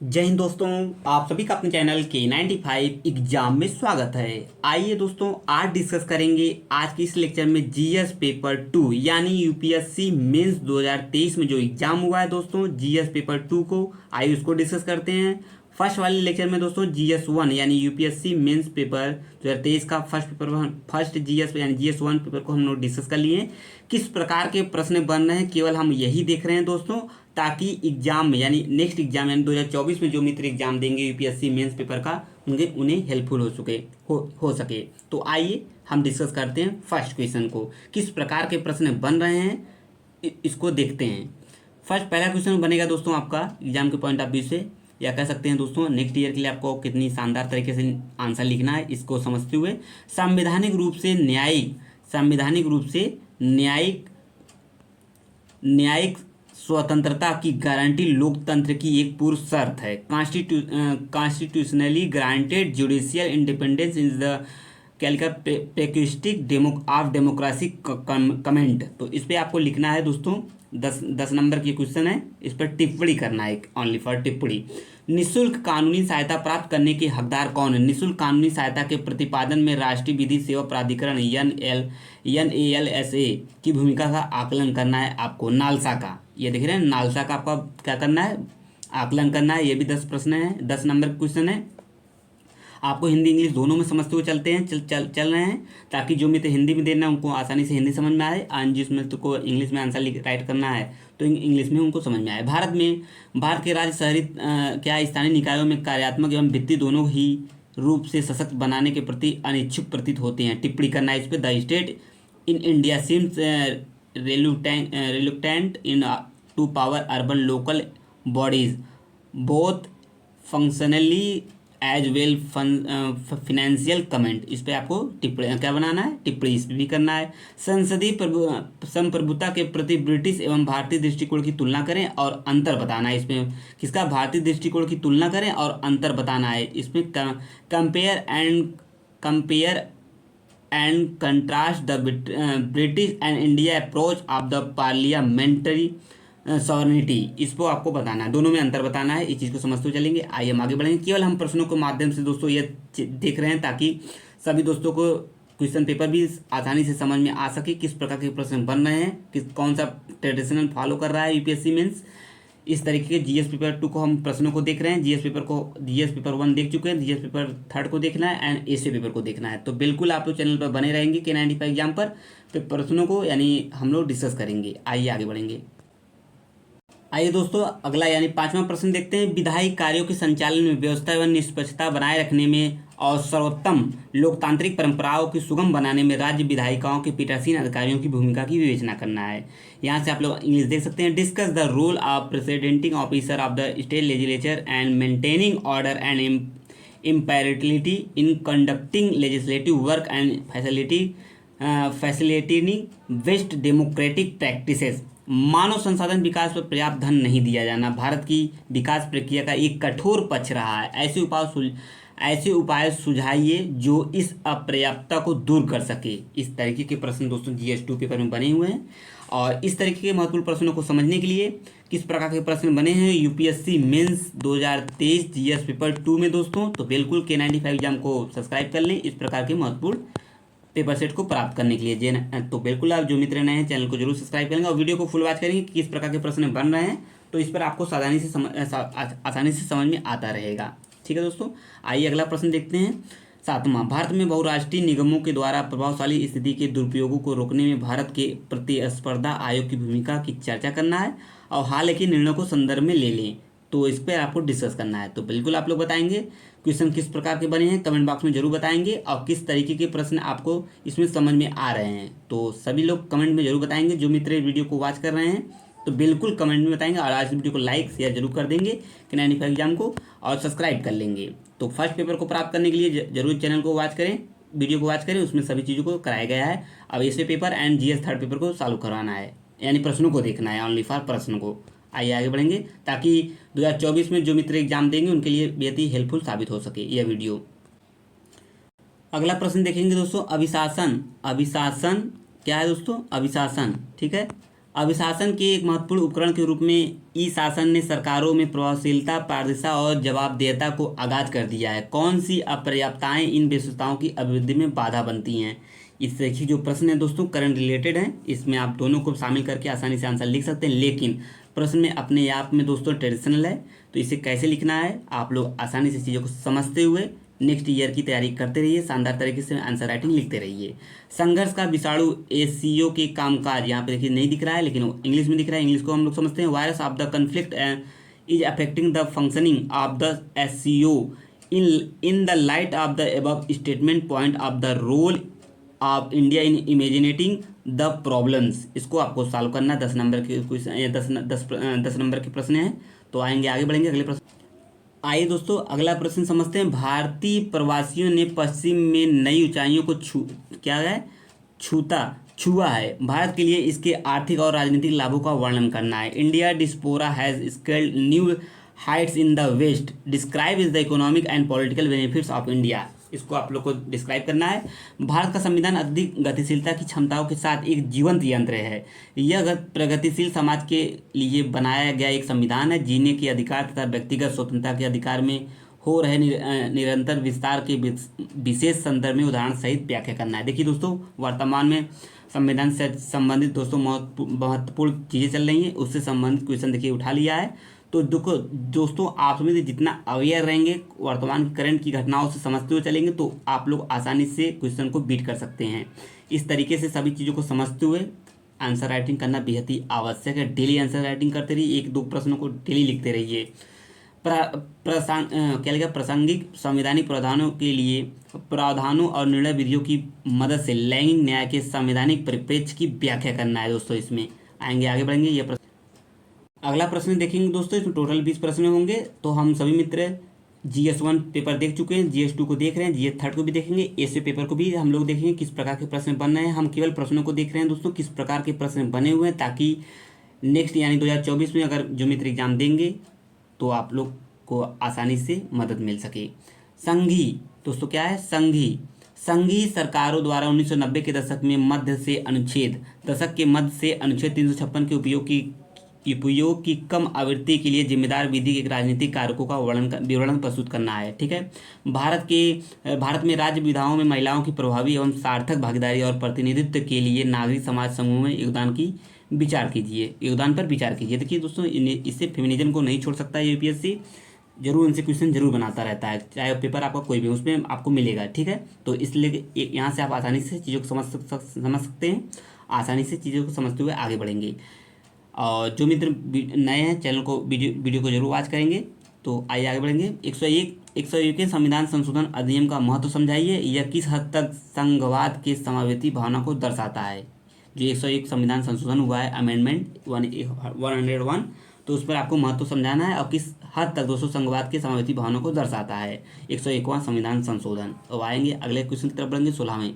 जय हिंद दोस्तों। आप सभी का अपने चैनल K95 एग्जाम में स्वागत है। आइए दोस्तों, आज डिस्कस करेंगे आज के इस लेक्चर में जीएस पेपर 2 यानी यूपीएससी मेंस 2023 में जो एग्जाम हुआ है दोस्तों, जीएस पेपर 2 को आइए उसको डिस्कस करते हैं। फर्स्ट वाले लेक्चर में दोस्तों जीएस 1 यानी यूपीएससी मेंस पेपर 2023 का फर्स्ट जीएस यानी जीएस 1 पेपर को हम लोग डिस्कस कर लिए। किस प्रकार के प्रश्न बन रहे हैं केवल हम यही देख रहे हैं दोस्तों, ताकि एग्जाम में यानी नेक्स्ट एग्जाम यानी 2024 में जो मित्र एग्जाम देंगे यूपीएससी मेंस पेपर का उन्हें हेल्पफुल हो सके। तो आइए हम डिस्कस करते हैं फर्स्ट क्वेश्चन को, किस प्रकार के प्रश्न बन रहे हैं इसको देखते हैं। फर्स्ट पहला क्वेश्चन बनेगा दोस्तों आपका एग्जाम के पॉइंट ऑफ व्यू से, या कह सकते हैं दोस्तों नेक्स्ट ईयर के लिए आपको कितनी शानदार तरीके से आंसर लिखना है इसको समझते हुए। संवैधानिक रूप से न्यायिक स्वतंत्रता की गारंटी लोकतंत्र की एक पूर्व शर्त है। Constitutionally granted judicial independence is the कैलिका पेक्विस्टिक ऑफ डेमोक्रेसी कमेंट। तो इस पे आपको लिखना है दोस्तों, 10 नंबर की क्वेश्चन है, इस पर टिप्पणी करना है, ओनली फॉर टिप्पणी। निःशुल्क कानूनी सहायता प्राप्त करने के हकदार कौन है? निःशुल्क कानूनी सहायता के प्रतिपादन में राष्ट्रीय विधि सेवा प्राधिकरण NALSA की भूमिका का आकलन करना है आपको। नालसा का, ये देख रहे हैं, नालसा का आपका क्या करना है? आकलन करना है। ये भी 10 प्रश्न है, 10 नंबर क्वेश्चन है। आपको हिंदी इंग्लिश दोनों में समझते हुए चलते हैं चल रहे हैं, ताकि जो मित्र हिंदी में देना है उनको आसानी से हिंदी समझ में आए, और जिस मित्र को इंग्लिश में आंसर राइट करना है तो इंग्लिश में उनको समझ में आए। भारत के राज्य शहरी क्या स्थानीय निकायों में कार्यात्मक एवं वित्तीय दोनों ही रूप से सशक्त बनाने के प्रति अनिच्छुक प्रतीत होते हैं। टिप्पणी करना है इस पर। The state in India seems reluctant in to power urban local bodies both functionally as well financial comment. इस पे आपको टिप्पणी क्या बनाना है? टिप्पणी इस पे भी करना है। संसदीय संप्रभुता के प्रति ब्रिटिश एवं भारतीय दृष्टिकोण की तुलना करें और अंतर बताना है। इसमें किसका? भारतीय दृष्टिकोण की तुलना करें और अंतर बताना है। इसमें compare and contrast the British and India approach of the parliamentary sovereignty. इसको आपको बताना है, दोनों में अंतर बताना है। इस चीज़ को समझते हुए चलेंगे। आइए हम आगे बढ़ेंगे। केवल हम प्रश्नों के माध्यम से दोस्तों ये देख रहे हैं, ताकि सभी दोस्तों को क्वेश्चन पेपर भी आसानी से समझ में आ सके, किस प्रकार के प्रश्न बन रहे हैं, कौन सा ट्रेडिशनल फॉलो कर रहा है यूपीएससी मेंस। इस तरीके के जीएस पेपर 2 को हम प्रश्नों को देख रहे हैं। जीएस पेपर 1 देख चुके हैं, जीएस पेपर 3 को देखना है एंड एसए पेपर को देखना है। तो बिल्कुल आप लोग चैनल पर बने रहेंगे K95 एग्जाम पर, तो प्रश्नों को यानी हम लोग डिस्कस करेंगे। आइए आगे बढ़ेंगे। आइए दोस्तों अगला यानी 5वां प्रश्न देखते हैं। विधायी कार्यों के संचालन में व्यवस्था एवं निष्पक्षता बनाए रखने में और सर्वोत्तम लोकतांत्रिक परंपराओं की सुगम बनाने में राज्य विधायिकाओं के पीठासीन अधिकारियों की भूमिका की विवेचना करना है। यहाँ से आप लोग इंग्लिश देख सकते हैं। Discuss the role of presiding officer of the state legislature and maintaining order and impartiality in conducting legislative work and facilitating best democratic practices. मानव संसाधन विकास पर पर्याप्त धन नहीं दिया जाना भारत की विकास प्रक्रिया का एक कठोर पक्ष रहा है। ऐसे उपाय सुझाइए जो इस अपर्याप्तता को दूर कर सके। इस तरीके के प्रश्न दोस्तों GS2 पेपर में बने हुए हैं, और इस तरीके के महत्वपूर्ण प्रश्नों को समझने के लिए किस प्रकार के प्रश्न बने हैं यूपीएससी मेंस 2023 जीएस पेपर 2 में दोस्तों, तो बिल्कुल K95 एग्जाम को सब्सक्राइब कर लें इस प्रकार के महत्वपूर्ण पेपर सेट को प्राप्त करने के लिए। तो बिल्कुल आप जो मित्र नए हैं चैनल को जरूर सब्सक्राइब करेंगे और वीडियो को फुल वॉच करेंगे कि किस प्रकार के प्रश्न बन रहे हैं, तो इस पर आपको आसानी से समझ में आता रहेगा। ठीक है दोस्तों, आइए अगला प्रश्न देखते हैं। 7वां, भारत में बहुराष्ट्रीय निगमों के द्वारा प्रभावशाली स्थिति के दुरुपयोगों को रोकने में भारत के प्रतिस्पर्धा आयोग की भूमिका की चर्चा करना है और हाल के निर्णयों को संदर्भ में ले लें। तो इस पर आपको डिस्कस करना है। तो बिल्कुल आप लोग बताएंगे क्वेश्चन किस प्रकार के बने हैं, कमेंट बॉक्स में जरूर बताएंगे, और किस तरीके के प्रश्न आपको इसमें समझ में आ रहे हैं। तो सभी लोग कमेंट में जरूर बताएंगे। जो मित्र वीडियो को वॉच कर रहे हैं तो बिल्कुल कमेंट में बताएंगे, और आज वीडियो को लाइक शेयर जरूर कर देंगे K95 एग्जाम को, और सब्सक्राइब कर लेंगे। तो फर्स्ट पेपर को प्राप्त करने के लिए जरूर चैनल को वॉच करें, वीडियो को वॉच करें, उसमें सभी चीज़ों को कराया गया है। अब SA paper and GS 3rd paper को चालू करवाना है, यानी प्रश्नों को देखना है, ओनली फॉर प्रश्न को। आइए आगे बढ़ेंगे, ताकि 2024 में जो मित्र एग्जाम देंगे उनके लिए बेहद ही हेल्पफुल साबित हो सके यह वीडियो। अगला प्रश्न देखेंगे दोस्तों, अभिशासन क्या है दोस्तों? अभिशासन, ठीक है। अभिशासन के एक महत्वपूर्ण उपकरण के रूप में ई शासन ने सरकारों में प्रभावशीलता, पारदर्शिता और जवाबदेहिता को आगाज कर दिया है। कौन सी अपर्याप्तताएं इन विशेषताओं की अभिवृद्धि में बाधा बनती हैं? इस तरह की जो प्रश्न है दोस्तों करंट रिलेटेड हैं, इसमें आप दोनों को शामिल करके आसानी से आंसर लिख सकते हैं। लेकिन प्रश्न में अपने आप में दोस्तों ट्रेडिशनल है, तो इसे कैसे लिखना है आप लोग आसानी से चीज़ों को समझते हुए नेक्स्ट ईयर की तैयारी करते रहिए, शानदार तरीके से आंसर राइटिंग लिखते रहिए। संघर्ष का विषाणु एससीओ के कामकाज, यहाँ पे देखिए नहीं दिख रहा है लेकिन इंग्लिश में दिख रहा है, इंग्लिश को हम लोग समझते हैं। Virus of the conflict is affecting the functioning of the SCO in the light of the above statement point of the role of India in imaginating the problems. इसको आपको सॉल्व करना है। 10 नंबर के क्वेश्चन, 10 नंबर के प्रश्न हैं। तो आएंगे, आगे बढ़ेंगे अगले प्रश्न। आइए दोस्तों अगला प्रश्न समझते हैं। भारतीय प्रवासियों ने पश्चिम में नई ऊंचाइयों को छुआ है। भारत के लिए इसके आर्थिक और राजनीतिक लाभों का वर्णन करना है। India diaspora has scaled new heights in the west, describe is the economic and political benefits of India. इसको आप लोग को डिस्क्राइब करना है। भारत का संविधान अधिक गतिशीलता की क्षमताओं के साथ एक जीवंत यंत्र है। यह प्रगतिशील समाज के लिए बनाया गया एक संविधान है। जीने के अधिकार तथा व्यक्तिगत स्वतंत्रता के अधिकार में हो रहे निरंतर विस्तार के विशेष संदर्भ में उदाहरण सहित व्याख्या करना है। देखिए दोस्तों वर्तमान में संविधान से संबंधित दोस्तों महत्वपूर्ण चीज़ें चल रही हैं, उससे संबंधित क्वेश्चन देखिए उठा लिया है। तो देखो दोस्तों आप में जितना अवेयर रहेंगे वर्तमान करंट की घटनाओं से समझते हुए चलेंगे तो आप लोग आसानी से क्वेश्चन को बीट कर सकते हैं। इस तरीके से सभी चीज़ों को समझते हुए आंसर राइटिंग करना बेहद ही आवश्यक है। डेली आंसर राइटिंग करते रहिए, 1-2 प्रश्नों को डेली लिखते रहिए। क्या लिखा? प्रासंगिक संवैधानिक प्रावधानों और निर्णय विधियों की मदद से लैंगिक न्याय के संवैधानिक परिप्रेक्ष्य की व्याख्या करना है दोस्तों। इसमें आएंगे, आगे बढ़ेंगे। ये अगला प्रश्न देखेंगे दोस्तों, इसमें टोटल 20 प्रश्न होंगे। तो हम सभी मित्र GS1 पेपर देख चुके हैं, GS2 को देख रहे हैं, GS3 को भी देखेंगे, ऐसे पेपर को भी हम लोग देखेंगे किस प्रकार के प्रश्न बन रहे हैं। हम केवल प्रश्नों को देख रहे हैं दोस्तों किस प्रकार के प्रश्न बने हुए हैं, ताकि नेक्स्ट यानी 2024 में अगर जो मित्र एग्जाम देंगे तो आप लोग को आसानी से मदद मिल सके। संघी दोस्तों क्या है? संघी सरकारों द्वारा 1990 के दशक के मध्य से अनुच्छेद 356 के उपयोग की कम आवृत्ति के लिए जिम्मेदार विधि के राजनीतिक कारकों का विवरण प्रस्तुत करना है। ठीक है। भारत में राज्य विधाओं में महिलाओं की प्रभावी एवं सार्थक भागीदारी और प्रतिनिधित्व के लिए नागरिक समाज समूह में योगदान पर विचार कीजिए। देखिए दोस्तों इससे फेमिनिज्म को नहीं छोड़ सकता है यूपीएससी, जरूर उनसे क्वेश्चन जरूर बनाता रहता है, चाहे पेपर आपका कोई भी उसमें आपको मिलेगा। ठीक है। तो इसलिए यहाँ से आप आसानी से चीज़ों को समझ सकते हैं, आसानी से चीज़ों को समझते हुए आगे बढ़ेंगे। और जो मित्र नए हैं चैनल को वीडियो को जरूर वॉच करेंगे। तो आइए आगे बढ़ेंगे। 101 संविधान संशोधन अधिनियम का महत्व समझाइए। यह किस हद तक संघवाद के समावेशी भावना को दर्शाता है? जो 101 संविधान संशोधन हुआ है अमेंडमेंट 101, तो उस पर आपको महत्व समझाना है और किस हद तक दोस्तों संघवाद के समावेशी भावना को दर्शाता है 101वां संविधान संशोधन। तो आएंगे अगले क्वेश्चन की तरफ बढ़ेंगे 16वें।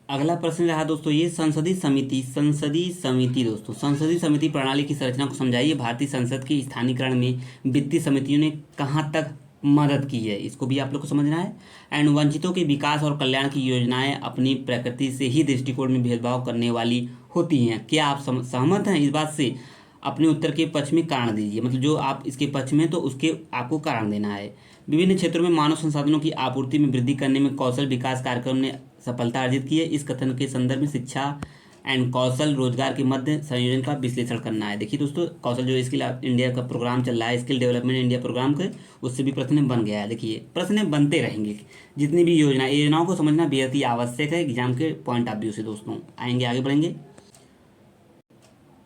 अगला प्रश्न रहा दोस्तों ये संसदीय समिति दोस्तों संसदीय समिति प्रणाली की संरचना को समझाइए। भारतीय संसद के स्थानीयकरण में वित्तीय समितियों ने कहाँ तक मदद की है, इसको भी आप लोग को समझना है। एंड वंचितों के विकास और कल्याण की योजनाएं अपनी प्रकृति से ही दृष्टिकोण में भेदभाव करने वाली होती हैं। क्या आप सहमत हैं इस बात से? अपने उत्तर के पक्ष में कारण दीजिए, मतलब जो आप इसके पक्ष में तो उसके आपको कारण देना है। विभिन्न क्षेत्रों में मानव संसाधनों की आपूर्ति में वृद्धि करने में कौशल विकास कार्यक्रम ने सफलता अर्जित की है। इस कथन के संदर्भ में शिक्षा एंड कौशल रोजगार के मध्य संयोजन का विश्लेषण करना है। देखिए दोस्तों कौशल जो स्किल इंडिया का प्रोग्राम चल रहा है, स्किल डेवलपमेंट इंडिया प्रोग्राम के, उससे भी प्रश्न बन गया है। देखिए प्रश्न बनते रहेंगे, जितनी भी योजनाओं को समझना बेहद ही आवश्यक है एग्जाम के पॉइंट ऑफ व्यू से दोस्तों। आएंगे, आगे बढ़ेंगे।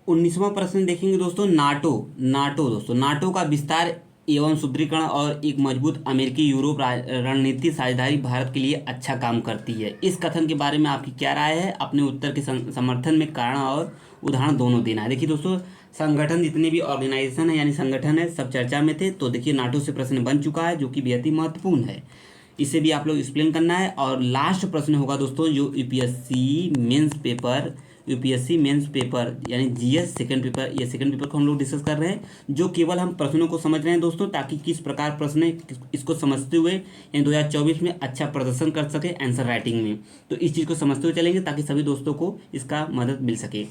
19वां प्रश्न देखेंगे दोस्तों नाटो का विस्तार एवं सुदृढ़ीकरण और एक मजबूत अमेरिकी यूरोप रणनीति साझेदारी भारत के लिए अच्छा काम करती है। इस कथन के बारे में आपकी क्या राय है? अपने उत्तर के समर्थन में कारण और उदाहरण दोनों देना है। देखिए दोस्तों संगठन जितने भी ऑर्गेनाइजेशन है यानी संगठन है सब चर्चा में थे। तो देखिए नाटो से प्रश्न बन चुका है जो कि बेहद ही महत्वपूर्ण है, इसे भी आप लोग एक्सप्लेन करना है। और लास्ट प्रश्न होगा दोस्तों जो यूपीएससी मेंस पेपर यानी जीएस सेकंड पेपर, ये सेकंड पेपर को हम लोग डिस्कस कर रहे हैं, जो केवल हम प्रश्नों को समझ रहे हैं दोस्तों, ताकि किस प्रकार प्रश्न इसको समझते हुए यानी 2024 में अच्छा प्रदर्शन कर सके आंसर राइटिंग में। तो इस चीज़ को समझते हुए चलेंगे ताकि सभी दोस्तों को इसका मदद मिल सके।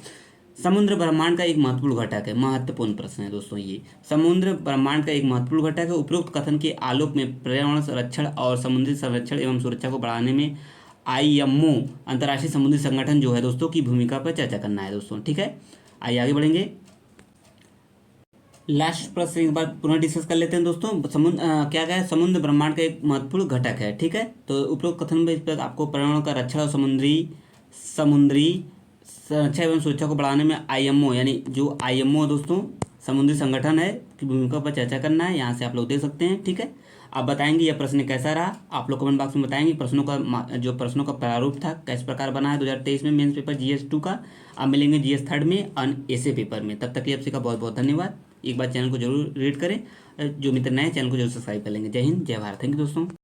समुद्र ब्रह्मांड का एक महत्वपूर्ण घटक है। महत्वपूर्ण प्रश्न है दोस्तों ये। समुद्र ब्रह्मांड का एक महत्वपूर्ण घटक है। उपरोक्त कथन के आलोक में पर्यावरण संरक्षण और समुद्री संरक्षण एवं सुरक्षा को बढ़ाने में आईएमओ अंतर्राष्ट्रीय समुद्री संगठन जो है दोस्तों की भूमिका पर चर्चा करना है दोस्तों। ठीक है, आइए आगे बढ़ेंगे। लास्ट प्रश्न एक बार पुनः डिस्कस कर लेते हैं दोस्तों। क्या है, समुद्र ब्रह्मांड का एक महत्वपूर्ण घटक है। ठीक है, तो उपरोक्त कथन में इस पर आपको पर्यावरण का रक्षण और समुद्री समुद्री संरक्षा एवं सुरक्षा को बढ़ाने में आईएमओ यानी जो आईएमओ दोस्तों समुद्री संगठन है की भूमिका पर चर्चा करना है। यहाँ से आप लोग देख सकते हैं। ठीक है, आप बताएंगे यह प्रश्न कैसा रहा, आप लोग कमेंट बॉक्स में बताएंगे। प्रश्नों का प्रारूप था किस प्रकार बना है 2023 में मेंस पेपर GS2 का। अब मिलेंगे GS थर्ड में और ऐसे पेपर में। तब तक के लिए आपसे का बहुत बहुत धन्यवाद। एक बार चैनल को जरूर रीड करें। जो मित्र नए चैनल को जरूर सब्सक्राइब कर लेंगे। जय हिंद, जय भारत। थैंक यू दोस्तों।